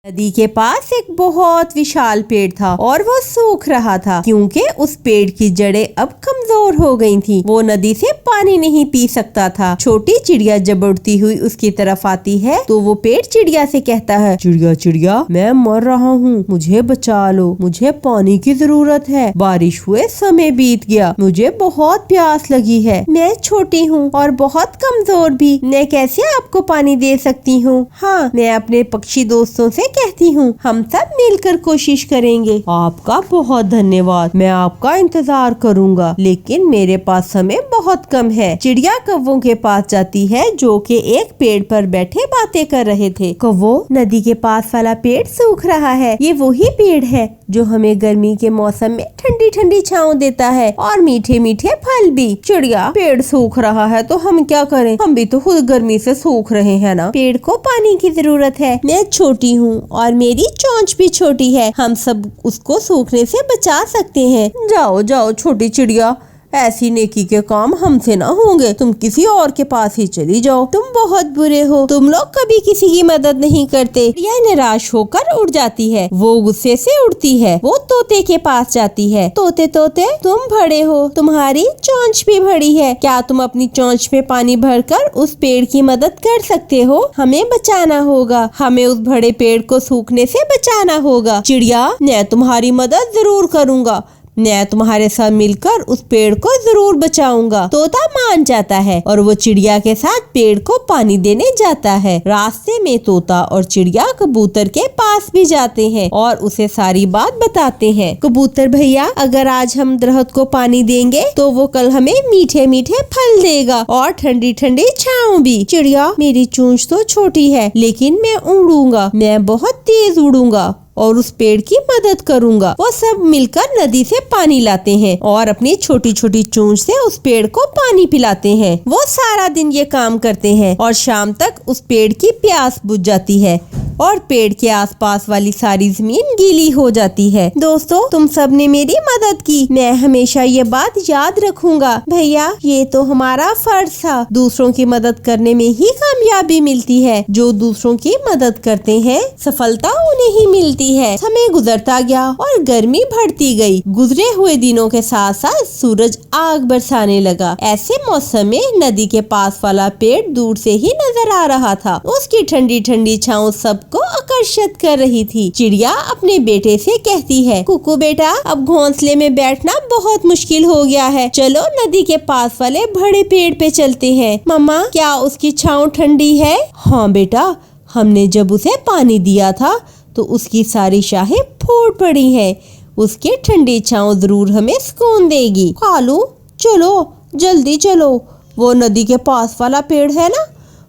नदी के पास एक बहुत विशाल पेड़ था और वो सूख रहा था क्योंकि उस पेड़ की जड़ें अब कमजोर हो गई थी। वो नदी से पानी नहीं पी सकता था। छोटी चिड़िया जब उड़ती हुई उसकी तरफ आती है तो वो पेड़ चिड़िया से कहता है, चिड़िया चिड़िया मैं मर रहा हूँ, मुझे बचा लो, मुझे पानी की जरूरत है। बारिश हुए समय बीत गया, मुझे बहुत प्यास लगी है। मैं छोटी हूँ और बहुत कमजोर भी, मैं कैसे आपको पानी दे सकती हूँ। हाँ, मैं अपने पक्षी दोस्तों से कहती हूँ हम सब मिलकर कोशिश करेंगे। आपका बहुत धन्यवाद, मैं आपका इंतजार करूँगा, लेकिन मेरे पास समय बहुत कम है। चिड़िया कौवों के पास जाती है जो कि एक पेड़ पर बैठे बातें कर रहे थे। कौवो, नदी के पास वाला पेड़ सूख रहा है। ये वही पेड़ है जो हमें गर्मी के मौसम में ठंडी ठंडी छांव देता है और मीठे मीठे फल भी। चिड़िया, पेड़ सूख रहा है तो हम क्या करें, हम भी तो खुद गर्मी से सूख रहे हैं ना। पेड़ को पानी की जरूरत है। मैं छोटी हूँ और मेरी चोंच भी छोटी है, हम सब उसको सूखने से बचा सकते हैं। जाओ जाओ छोटी चिड़िया, ऐसी नेकी के काम हमसे ना होंगे, तुम किसी और के पास ही चली जाओ। तुम बहुत बुरे हो, तुम लोग कभी किसी की मदद नहीं करते। यह निराश होकर उड़ जाती है। वो गुस्से से उड़ती है। वो तोते के पास जाती है। तोते तोते, तुम बड़े हो, तुम्हारी चोंच भी बड़ी है, क्या तुम अपनी चोंच में पानी भरकर उस पेड़ की मदद कर सकते हो। हमें बचाना होगा, हमें उस बड़े पेड़ को सूखने से बचाना होगा। चिड़िया, मैं तुम्हारी मदद जरूर करूँगा, मैं तुम्हारे साथ मिलकर उस पेड़ को जरूर बचाऊंगा। तोता मान जाता है और वो चिड़िया के साथ पेड़ को पानी देने जाता है। रास्ते में तोता और चिड़िया कबूतर के पास भी जाते हैं और उसे सारी बात बताते हैं। कबूतर भैया, अगर आज हम दरख्त को पानी देंगे तो वो कल हमें मीठे मीठे फल देगा और ठंडी ठंडी छांव भी। चिड़िया, मेरी चोंच तो छोटी है लेकिन मैं उड़ूंगा, मैं बहुत तेज उड़ूंगा और उस पेड़ की मदद करूंगा। वो सब मिलकर नदी से पानी लाते हैं और अपनी छोटी छोटी चोंच से उस पेड़ को पानी पिलाते हैं। वो सारा दिन ये काम करते हैं और शाम तक उस पेड़ की प्यास बुझ जाती है और पेड़ के आसपास वाली सारी जमीन गीली हो जाती है। दोस्तों, तुम सब ने मेरी मदद की, मैं हमेशा ये बात याद रखूंगा। भैया, ये तो हमारा फर्ज था। दूसरों की मदद करने में ही कामयाबी मिलती है। जो दूसरों की मदद करते हैं सफलता उन्हें ही मिलती है। समय गुजरता गया और गर्मी बढ़ती गई। गुजरे हुए दिनों के साथ साथ सूरज आग बरसाने लगा। ऐसे मौसम में नदी के पास वाला पेड़ दूर से ही नजर आ रहा था। उसकी ठंडी ठंडी छांव सब को आकर्षित कर रही थी। चिड़िया अपने बेटे से कहती है, कुकू बेटा, अब घोंसले में बैठना बहुत मुश्किल हो गया है, चलो नदी के पास वाले बड़े पेड़ पे चलते हैं। मम्मा, क्या उसकी छांव ठंडी है। हाँ बेटा, हमने जब उसे पानी दिया था तो उसकी सारी शाखें फूट पड़ी हैं। उसकी ठंडी छांव जरूर हमें सुकून देगी। कालू, चलो जल्दी चलो, वो नदी के पास वाला पेड़ है ना,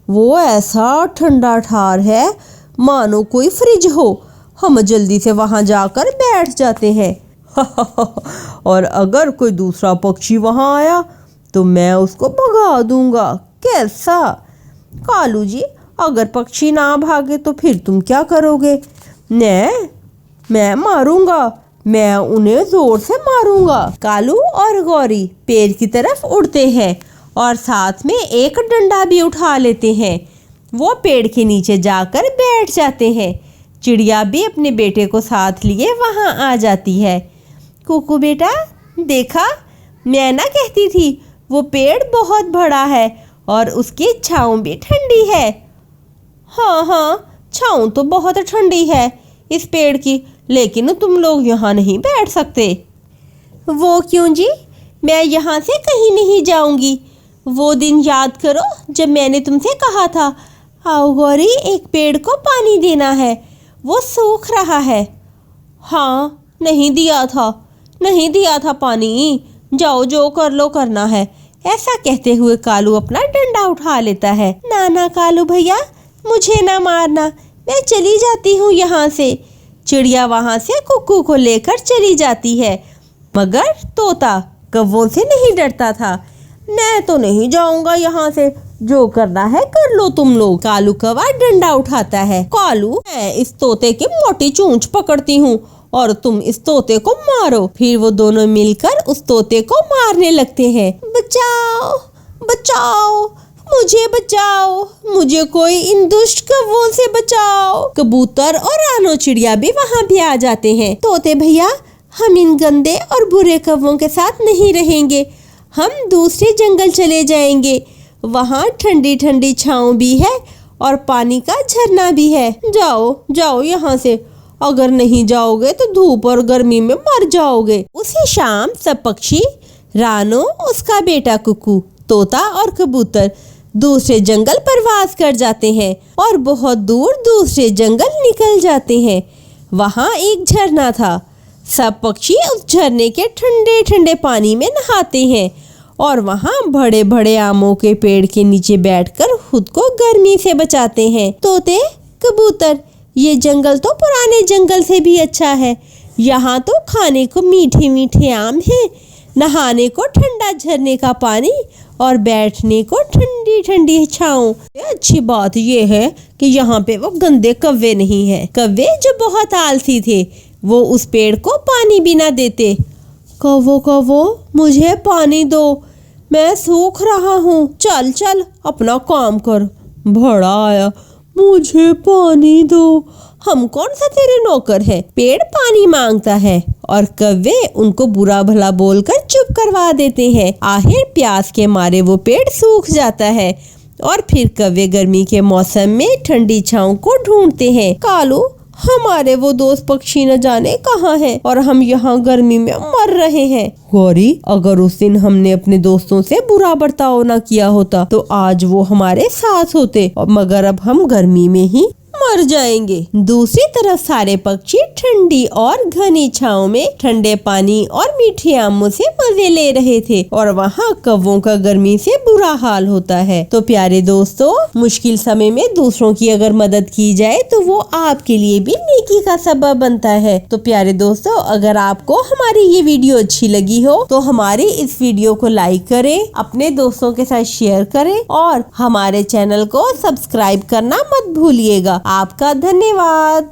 वो ऐसा ठंडा ठार है मानो कोई फ्रिज हो। हम जल्दी से वहां जाकर बैठ जाते हैं। और अगर कोई दूसरा पक्षी वहां आया तो मैं उसको भगा दूंगा, कैसा। कालू जी, अगर पक्षी ना भागे तो फिर तुम क्या करोगे। मैं मारूंगा, मैं उन्हें जोर से मारूंगा। कालू और गौरी पेड़ की तरफ उड़ते हैं और साथ में एक डंडा भी उठा लेते हैं। वो पेड़ के नीचे जाकर बैठ जाते हैं। चिड़िया भी अपने बेटे को साथ लिए वहां आ जाती है। कुकू बेटा, देखा, मैं ना कहती थी वो पेड़ बहुत बड़ा है और उसकी छांव भी ठंडी है। हाँ हाँ, छांव तो बहुत ठंडी है इस पेड़ की, लेकिन तुम लोग यहाँ नहीं बैठ सकते। वो क्यों जी, मैं यहाँ से कहीं नहीं जाऊंगी। वो दिन याद करो जब मैंने तुमसे कहा था, आओ गौरी, एक पेड़ को पानी देना है, वो सूख रहा है। हाँ, नहीं दिया था पानी, जाओ जो कर लो करना है। ऐसा कहते हुए कालू अपना डंडा उठा लेता है। ना कालू भैया, मुझे ना मारना, मैं चली जाती हूँ यहाँ से। चिड़िया वहाँ से कुक्कू को लेकर चली जाती है, मगर तोता कौवों से नहीं डरता था। मैं तो नहीं जाऊंगा यहाँ से, जो करना है कर लो तुम लोग। कालू कौवा डंडा उठाता है। कालू, मैं इस तोते की मोटी चोंच पकड़ती हूँ और तुम इस तोते को मारो। फिर वो दोनों मिलकर उस तोते को मारने लगते हैं। बचाओ बचाओ मुझे बचाओ, मुझे कोई इन दुष्ट कौवों से बचाओ। कबूतर और रानो चिड़िया भी वहाँ भी आ जाते हैं। तोते भैया, हम इन गंदे और बुरे कौवों के साथ नहीं रहेंगे, हम दूसरे जंगल चले जाएंगे। वहाँ ठंडी ठंडी छाँव भी है और पानी का झरना भी है। जाओ जाओ यहाँ से, अगर नहीं जाओगे तो धूप और गर्मी में मर जाओगे। उसी शाम सब पक्षी, रानो, उसका बेटा कुकू, तोता और कबूतर दूसरे जंगल प्रवास कर जाते हैं और बहुत दूर दूसरे जंगल निकल जाते हैं। वहाँ एक झरना था। सब पक्षी उस झरने के ठंडे ठंडे पानी में नहाते हैं और वहाँ बड़े बड़े आमों के पेड़ के नीचे बैठकर खुद को गर्मी से बचाते हैं। तोते, कबूतर, ये जंगल तो पुराने जंगल से भी अच्छा है। यहाँ तो खाने को मीठे मीठे आम हैं, नहाने को ठंडा झरने का पानी और बैठने को ठंडी ठंडी छाँव। अच्छी बात यह है कि यहाँ पे वो गंदे कौवे नहीं हैं। कौवे जो बहुत आलसी थे, वो उस पेड़ को पानी भी ना देते। कौवो कौवो, मुझे पानी दो, मैं सूख रहा हूँ। चल चल अपना काम कर। बड़ा आया, मुझे पानी दो। हम कौन सा तेरे नौकर है? पेड़ पानी मांगता है और कौवे उनको बुरा भला बोलकर चुप करवा देते हैं। आखिर प्यास के मारे वो पेड़ सूख जाता है और फिर कौवे गर्मी के मौसम में ठंडी छाँव को ढूंढते हैं। कालू, हमारे वो दोस्त पक्षी न जाने कहाँ हैं और हम यहाँ गर्मी में मर रहे हैं। गौरी, अगर उस दिन हमने अपने दोस्तों से बुरा बर्ताव न किया होता तो आज वो हमारे साथ होते, मगर अब हम गर्मी में ही मर जाएंगे। दूसरी तरफ सारे पक्षी ठंडी और घनी छाँव में ठंडे पानी और मीठे आमों से मजे ले रहे थे और वहाँ कौवों का गर्मी से बुरा हाल होता है। तो प्यारे दोस्तों, मुश्किल समय में दूसरों की अगर मदद की जाए तो वो आपके लिए भी नेकी का सबब बनता है। तो प्यारे दोस्तों, अगर आपको हमारी ये वीडियो अच्छी लगी हो तो हमारी इस वीडियो को लाइक करें, अपने दोस्तों के साथ शेयर करें और हमारे चैनल को सब्सक्राइब करना मत भूलिएगा। आपका धन्यवाद।